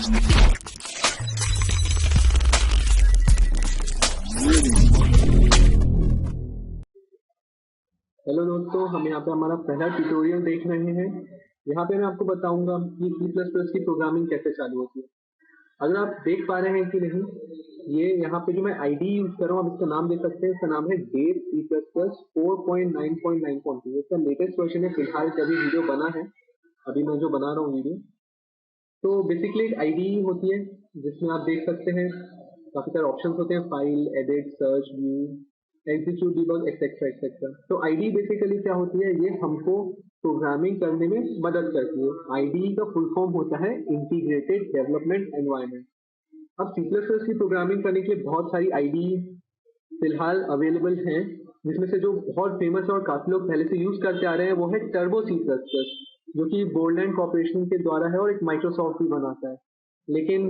Hello दोस्तों, हम यहाँ पे हमारा पहला ट्यूटोरियल देख रहे हैं। यहाँ पे मैं आपको बताऊंगा कि C++ की प्रोग्रामिंग कैसे चालू होती है। अगर आप देख पा रहे हैं कि नहीं, ये यहाँ पे जो मैं आईडी यूज कर रहा हूँ, आप इसका नाम देख सकते हैं। इसका नाम है डेव C++ 4.9.9.2। इसका लेटेस्ट वर्जन है फिलहाल, जब ये वीडियो बना है, अभी मैं जो बना रहा हूँ वीडियो। तो बेसिकली एक आईडी होती है जिसमें आप देख सकते हैं काफी सारे ऑप्शंस होते हैं, file, edit, search, view, execute, debug, etcetera etcetera. तो आईडी बेसिकली क्या होती है, ये हमको प्रोग्रामिंग करने में मदद करती है। आईडी का फुल फॉर्म होता है इंटीग्रेटेड डेवलपमेंट एनवायरनमेंट। अब C++ की प्रोग्रामिंग करने के लिए बहुत सारी आईडी फिलहाल अवेलेबल हैं, जिसमें से जो बहुत फेमस है और काफी लोग पहले से यूज करते आ रहे हैं वो है टर्बो C++, जो कि बोल्डलैंड कॉर्पोरेशन के द्वारा है और एक माइक्रोसॉफ्ट भी बनाता है। लेकिन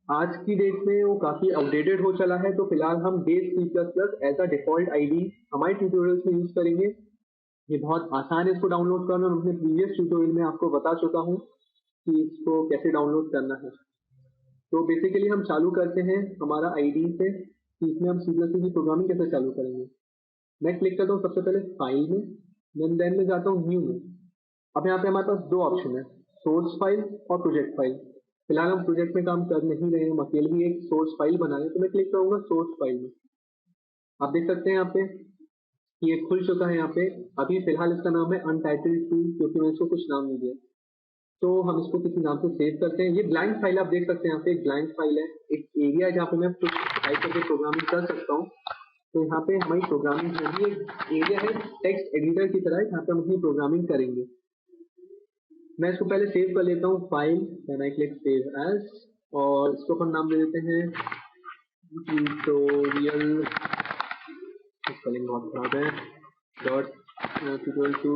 आज की डेट में वो काफी आउटडेटेड हो चला है। तो फिलहाल हम Dev C++ as a default ID हमारे ट्यूटोरियल्स में यूज करेंगे। ये बहुत आसान है इसको डाउनलोड करना। मैं अपने प्रीवियस ट्यूटोरियल में आपको बता चुका हूँ कि इसको कैसे डाउनलोड करना है। तो बेसिकली हम चालू करते हैं हमारा आईडी से कि इसमें हम C++ की प्रोग्रामिंग कैसे चालू करेंगे। मैं क्लिक करता हूँ सबसे पहले फाइल में, देन में जाता हूँ न्यू में। अब यहाँ पे हमारे पास दो ऑप्शन है, सोर्स फाइल और प्रोजेक्ट फाइल। फिलहाल हम प्रोजेक्ट में काम कर नहीं रहे हैं, हम अकेले ही एक सोर्स फाइल बनाए, तो मैं क्लिक करूंगा सोर्स फाइल में। आप देख सकते हैं यहाँ पे ये खुल चुका है। यहाँ पे अभी फिलहाल इसका नाम है अनटाइटल्ड 2, क्योंकि मैं इसको कुछ नाम नहीं दिया। तो हम इसको किसी नाम से सेव करते हैं। ये ब्लैंक फाइल आप देख सकते हैं, यहाँ पे एक ब्लैंक फाइल है, एक एरिया है जहाँ पे मैं कुछ टाइप करके प्रोग्रामिंग कर सकता हूँ। तो यहाँ पे हमारी प्रोग्रामिंग जो है एक एरिया है टेक्स्ट एडिटर की तरह, जहाँ पे हम अपनी प्रोग्रामिंग करेंगे। मैं इसको पहले सेव कर लेता हूँ file, then I click save as, और इसको अपन नाम दे देते हैं ट्यूटोरियल, स्पेलिंग बहुत खराब है, डॉट tutorial2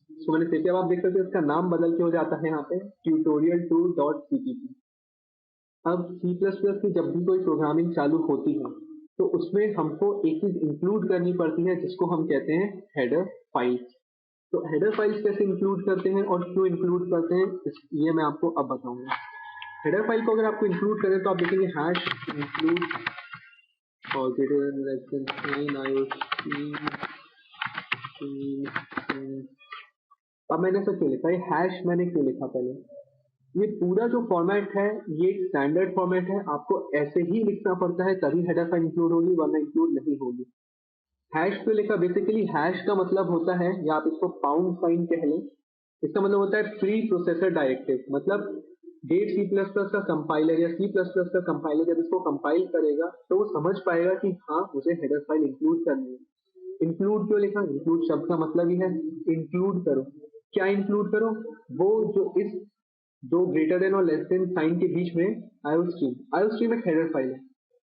इसको मैंने सेव किया। आप देख सकते हैं इसका नाम बदल के हो जाता है यहाँ पे tutorial2.cpp। अब C++ की जब भी कोई प्रोग्रामिंग चालू होती है तो उसमें हमको एक चीज इंक्लूड करनी पड़ती है, जिसको हम कहते हैं हेडर फाइल्स। तो हेडर फाइल्स कैसे इंक्लूड करते हैं और क्यों इंक्लूड करते हैं, ये मैं आपको अब बताऊंगा। हेडर फाइल को अगर आपको इंक्लूड करें तो आप देखेंगे हैश इंक्लूड और greater than less than sign IOC। अब मैंने ऐसा क्यों लिखा, ये हैश मैंने क्यों लिखा पहले, ये पूरा जो फॉर्मेट है ये एक स्टैंडर्ड फॉर्मेट है, आपको ऐसे ही लिखना पड़ता है तभी हेडर फाइल इंक्लूड होगी, वरना इंक्लूड नहीं होगी। हैश क्यों लिखा, बेसिकली हैश का मतलब होता है, या आप इसको पाउंड साइन कह लें, इसका मतलब होता है प्री प्रोसेसर डायरेक्टिव। मतलब डेव C++ का कंपाइलर या C++ का कंपाइलर जब इसको कंपाइल करेगा तो वो समझ पाएगा कि हाँ मुझे हेडर फाइल इंक्लूड करनी है। इंक्लूड क्यों लिखा, इंक्लूड शब्द का मतलब ही है इंक्लूड करो। क्या इंक्लूड करो, वो जो इस दो ग्रेटर देन और लेस देन साइन के बीच में आईओस्ट्रीम एक हेडर फाइल है।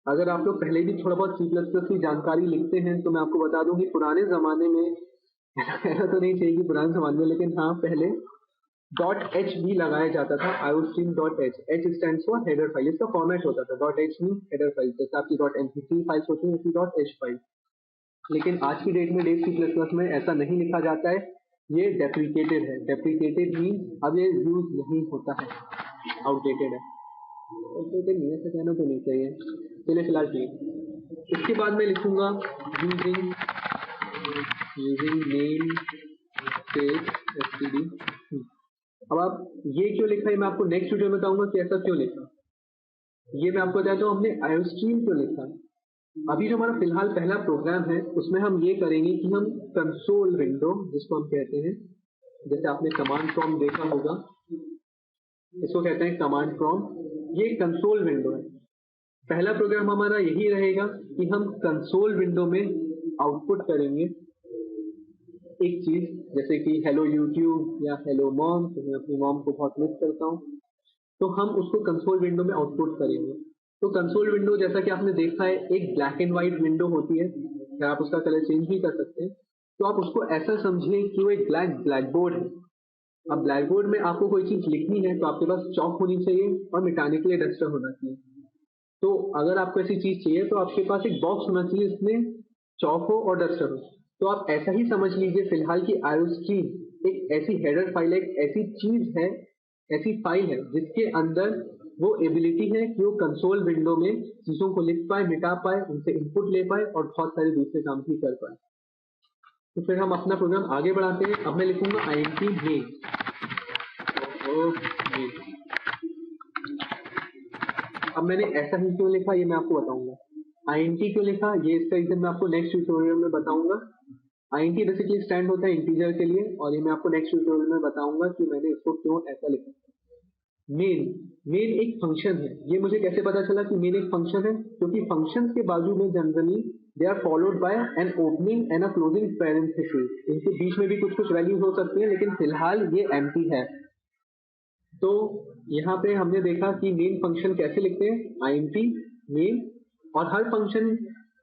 अगर आप लोग पहले भी थोड़ा बहुत C++ की जानकारी लिखते हैं तो मैं आपको बता दूं कि पुराने जमाने में ऐसा तो नहीं चाहिए कि पुराने जमाने में, लेकिन हाँ पहले .h भी लगाया जाता था, iostream.h। h stands for header file, इसका फॉर्मेट होता था .h मीन हेडर फाइल, जैसे आपकी .mp3 फाइल्स होती है उसी .h फाइल। लेकिन आज की डेट में डेव C++ में ऐसा नहीं लिखा जाता है, ये डेप्रिकेटेड है। डेप्रिकेटेड मीन अब ये यूज नहीं होता है, आउटडेटेड है। नहीं ऐसा कहना तो नहीं चाहिए, चलिए फिलहाल ठीक। इसके बाद मैं लिखूंगा यूजिंग नेम स्पेस std। अब आप ये क्यों लिखा है मैं आपको नेक्स्ट वीडियो में बताऊंगा कि ऐसा क्यों लिखा। ये मैं आपको बताता हूँ हमने आईओस्ट्रीम क्यों लिखा। अभी जो हमारा फिलहाल पहला प्रोग्राम है उसमें हम ये करेंगे कि हम कंसोल विंडो, जिसको हम कहते हैं, जैसे आपने कमांड प्रॉम्प्ट देखा होगा, इसको कहते हैं कमांड प्रॉम्प्ट, ये कंसोल विंडो है। पहला प्रोग्राम हमारा यही रहेगा कि हम कंसोल विंडो में आउटपुट करेंगे एक चीज, जैसे कि हेलो यूट्यूब या हेलो मॉम, तो मैं अपनी मॉम को बहुत मिस करता हूँ, तो हम उसको कंसोल विंडो में आउटपुट करेंगे। तो कंसोल विंडो जैसा कि आपने देखा है एक ब्लैक एंड व्हाइट विंडो होती है, या आप उसका कलर चेंज भी कर सकते हैं। तो आप उसको ऐसा समझिए कि वो एक ब्लैक बोर्ड है। अब ब्लैक बोर्ड में आपको कोई चीज लिखनी है तो आपके पास चौक होनी चाहिए और मिटाने के लिए डस्टर होना चाहिए। तो अगर आपको ऐसी चीज चाहिए तो आपके पास एक बॉक्स होना चाहिए जिसमें चौक हो और डस्टर हो। तो आप ऐसा ही समझ लीजिए फिलहाल की आईओस्ट्रीम एक ऐसी हेडर फाइल, एक ऐसी चीज है, ऐसी फाइल है जिसके अंदर वो एबिलिटी है कि वो कंसोल विंडो में चीजों को लिख पाए, मिटा पाए, उनसे इनपुट ले पाए और बहुत सारे दूसरे काम भी कर पाए। तो फिर हम अपना प्रोग्राम आगे बढ़ाते हैं। अब मैं लिखूंगा int main। अब मैंने ऐसा ही क्यों लिखा ये मैं आपको बताऊंगा। int क्यों लिखा ये इसका रीजन मैं आपको नेक्स्ट ट्यूटोरियल में बताऊंगा। int बेसिकली स्टैंड होता है इंटीजर के लिए और ये मैं आपको नेक्स्ट ट्यूटोरियल में बताऊंगा कि मैंने इसको क्यों ऐसा लिखा। मेन एक फंक्शन है। ये मुझे कैसे पता चला कि मेन एक फंक्शन है? क्योंकि फंक्शंस के बाजू में generally they are followed by an opening and a closing parenthesis. इनके बीच में भी कुछ वैल्यूज हो सकती हैं, लेकिन फिलहाल ये एम्प्टी है। तो यहाँ पे हमने देखा कि मेन फंक्शन कैसे लिखते हैं, int मेन, और हर फंक्शन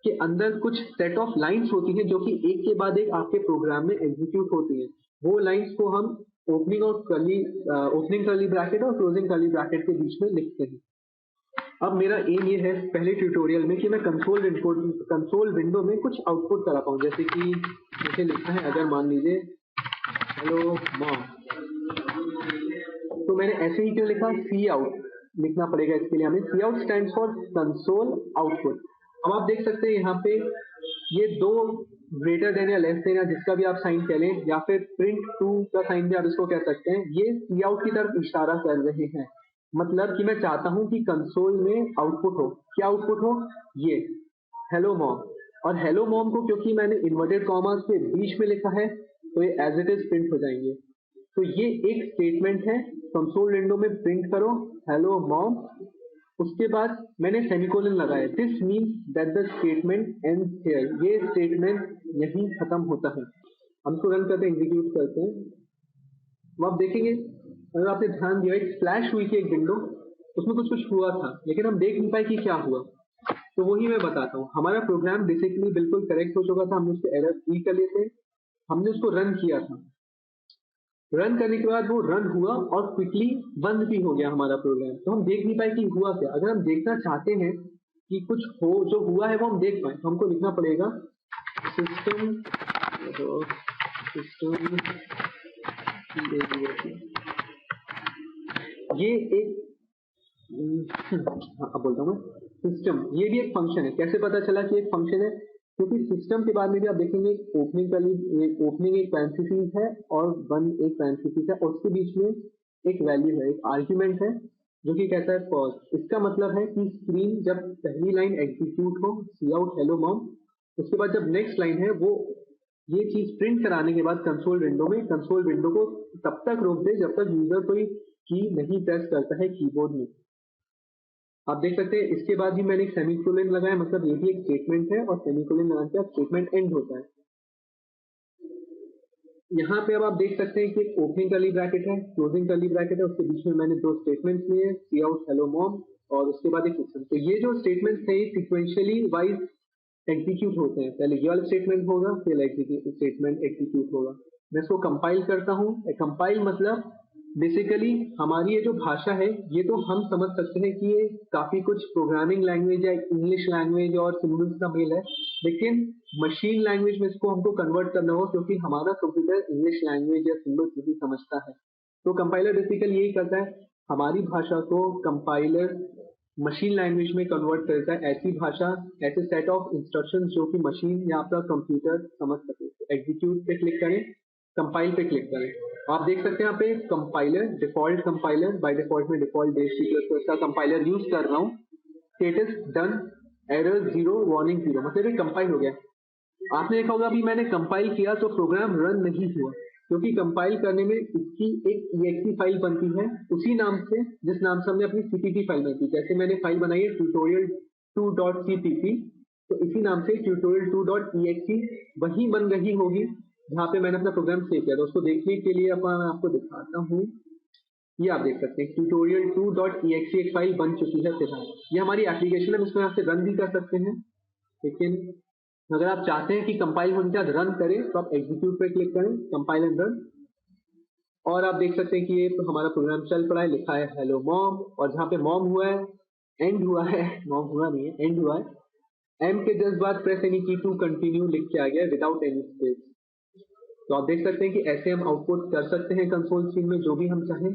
के अंदर कुछ सेट ऑफ लाइंस होती हैं जो कि एक के बाद एक आपके प्रोग्राम में एग्जीक्यूट होती हैं। वो लाइंस को हम ओपनिंग कर्ली ब्रैकेट और क्लोजिंग कर्ली ब्रैकेट के बीच में लिखते हैं। अब मेरा एम ये है पहले ट्यूटोरियल में कि मैं कंसोल विंडो में कुछ आउटपुट करा पाऊँ। जैसे कि मुझे लिखना है, अगर मान लीजिए हेलो मॉम, तो मैंने ऐसे ही क्यों लिखा, सी आउट लिखना पड़ेगा इसके लिए हमें। C out stands for console output. अब आप देख सकते हैं यहाँ पे ये दो ग्रेटर देन या लेस देन या जिसका भी आप साइन कह लें, या फिर प्रिंट टू का साइन भी आप इसको कह सकते हैं, ये सी आउट की तरफ इशारा कर रहे हैं। मतलब कि मैं चाहता हूं कि कंसोल में आउटपुट हो। क्या आउटपुट हो? ये हेलो मॉम। और हेलो मॉम को क्योंकि मैंने इन्वर्टेड कॉमास के बीच में लिखा है तो ये एज इट इज प्रिंट हो जाएंगे। तो ये एक स्टेटमेंट है, कंसोल विंडो में प्रिंट करो हेलो मॉम। उसके बाद मैंने सेमीकोलन लगाया। This means that the statement ends here. ये स्टेटमेंट यहीं खत्म होता है। हम इसको रन करते हैं, एग्जीक्यूट करते हैं। तो आप देखेंगे, अगर आपने ध्यान दिया, एक फ्लैश हुई थी एक विंडो, उसमें कुछ हुआ था, लेकिन हम देख नहीं पाए कि क्या हुआ। तो वही मैं बताता हूँ। हमारा प्रोग्राम बेसिकली बिल्कुल करेक्ट हो चुका था, हमने उसके एरर फ्री कर लिए थे, हमने उसको रन किया था। रन करने के बाद वो रन हुआ और क्विकली बंद भी हो गया हमारा प्रोग्राम। तो हम देख नहीं पाए कि हुआ क्या। अगर हम देखना चाहते हैं कि कुछ हो, जो हुआ है वो हम देख पाए, तो हमको लिखना पड़ेगा सिस्टम ये एक अब बोलता हूँ सिस्टम, ये भी एक फंक्शन है। कैसे पता चला कि एक फंक्शन है? क्योंकि सिस्टम के बाद में भी आप देखेंगे ओपनिंग एक पैरेंथेसिस है और बंद एक पैरेंथेसिस है, और उसके बीच में एक वैल्यू है, एक आर्ग्यूमेंट है जो कि कहता है पॉज। इसका मतलब है कि स्क्रीन जब पहली लाइन एग्जीक्यूट हो, सी आउट हेलो मॉम, उसके बाद जब नेक्स्ट लाइन है वो ये चीज प्रिंट कराने के बाद कंसोल विंडो को तब तक रोक दे जब तक यूजर कोई की नहीं प्रेस करता है कीबोर्ड में। आप देख सकते हैं इसके बाद भी मैंने एक सेमीकोलन लगाया, मतलब ये भी एक स्टेटमेंट है और सेमीकोलन लगाने के बाद स्टेटमेंट एंड होता है। यहाँ पे अब आप देख सकते हैं कि ओपनिंग कर्ली ब्रैकेट है, क्लोजिंग कर्ली ब्रैकेट है, उसके बीच में मैंने दो स्टेटमेंट्स लिए, सी आउट हेलो मॉम और उसके बाद एक सिस्टम। तो ये जो स्टेटमेंट्स थे सिक्वेंशियली वाइज एग्जीक्यूट होते हैं। पहले ये वाला स्टेटमेंट होगा, फिर स्टेटमेंट एग्जीक्यूट होगा। मैं इसको कंपाइल करता हूँ। कंपाइल मतलब बेसिकली हमारी ये जो भाषा है, ये तो हम समझ सकते हैं कि ये काफी कुछ प्रोग्रामिंग लैंग्वेज है, इंग्लिश लैंग्वेज और सिंबल्स का मेल है, लेकिन मशीन लैंग्वेज में इसको हमको कन्वर्ट करना हो, क्योंकि हमारा कंप्यूटर इंग्लिश लैंग्वेज या सिंबल्स नहीं समझता है। तो कंपाइलर बेसिकली यही करता है, हमारी भाषा को कंपाइलर मशीन लैंग्वेज में कन्वर्ट करता है, ऐसी भाषा, ऐसे सेट ऑफ इंस्ट्रक्शंस जो कि मशीन या आपका कंप्यूटर समझ सके। एग्जीक्यूट पे क्लिक करें, कंपाइल पे क्लिक करें। आप देख सकते हैं यहाँ पे compiler, default compiler, by default में डिफॉल्ट बेस C++ का कंपाइलर यूज कर रहा हूँ। स्टेटस डन, एरर 0, वार्निंग 0, मतलब ये कंपाइल हो गया। आपने देखा होगा अभी मैंने कंपाइल किया तो प्रोग्राम रन नहीं हुआ, क्योंकि कंपाइल करने में इसकी एक exe फाइल बनती है उसी नाम से जिस नाम से हमने अपनी cpp फाइल बनाई थी। जैसे मैंने फाइल बनाई है tutorial2.cpp, तो इसी नाम से tutorial2.exe वही बन रही होगी जहाँ पे मैंने अपना प्रोग्राम सेव किया था। उसको देखने के लिए मैं आपको दिखाता हूँ। ये आप देख सकते हैं tutorial2.exe एक फाइल बन चुकी है फिलहाल। ये हमारी एप्लीकेशन है, इसमें आपसे रन भी कर सकते हैं, लेकिन अगर आप चाहते हैं कि कंपाइल होने के बाद रन करें तो आप एग्जीक्यूट पे क्लिक करें, कंपाइल एंड रन, और आप देख सकते हैं कि ये हमारा प्रोग्राम चल पड़ा है। लिखा है हेलो मॉम, और जहाँ पे मॉम हुआ है एंड हुआ है, मॉम हुआ नहीं है, एंड हुआ है। एम के जस्ट बाद press any key to continue लिख के आ गया विदाउट एनी स्पेस। तो आप देख सकते हैं कि ऐसे हम आउटपुट कर सकते हैं कंसोल स्क्रीन में जो भी हम चाहें।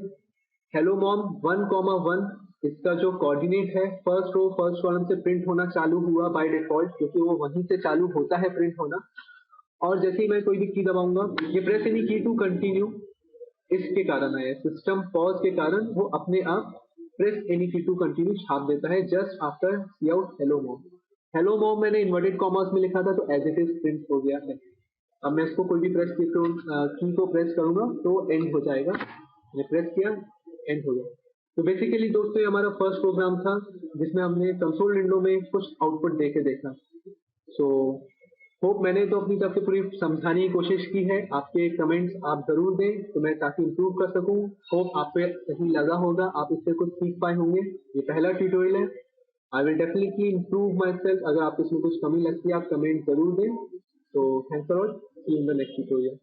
हेलो मॉम 1,1 इसका जो कोऑर्डिनेट है फर्स्ट रो फर्स्ट कॉलम से प्रिंट होना चालू हुआ बाय डिफॉल्ट, क्योंकि वो वहीं से चालू होता है प्रिंट होना। और जैसे ही मैं कोई भी की दबाऊंगा, ये press any key to continue इसके कारण आया, सिस्टम पॉज के कारण वो अपने आप press any key to continue छाप देता है just after C out hello mom. Hello mom मैंने इन्वर्टेड कॉमर्स में लिखा था तो एज इट इज प्रिंट हो गया है। अब मैं इसको कोई भी प्रेस की को प्रेस करूंगा तो एंड हो जाएगा, मैंने प्रेस किया एंड हो गया। तो बेसिकली दोस्तों ये हमारा फर्स्ट प्रोग्राम था जिसमें हमने कंसोल विंडो में कुछ आउटपुट देके देखा। सो होप मैंने तो अपनी तरफ से पूरी समझाने की कोशिश की है। आपके कमेंट्स आप जरूर दें तो मैं ताकि इम्प्रूव कर सकूं। होप आप पे सही लगा होगा, आप इससे कुछ सीख पाए होंगे। ये पहला ट्यूटोरियल है, I will definitely improve my self. अगर आप इसमें कुछ कमी लगती है आप कमेंट जरूर दें। तो thanks a lot, see you in the next tutorial.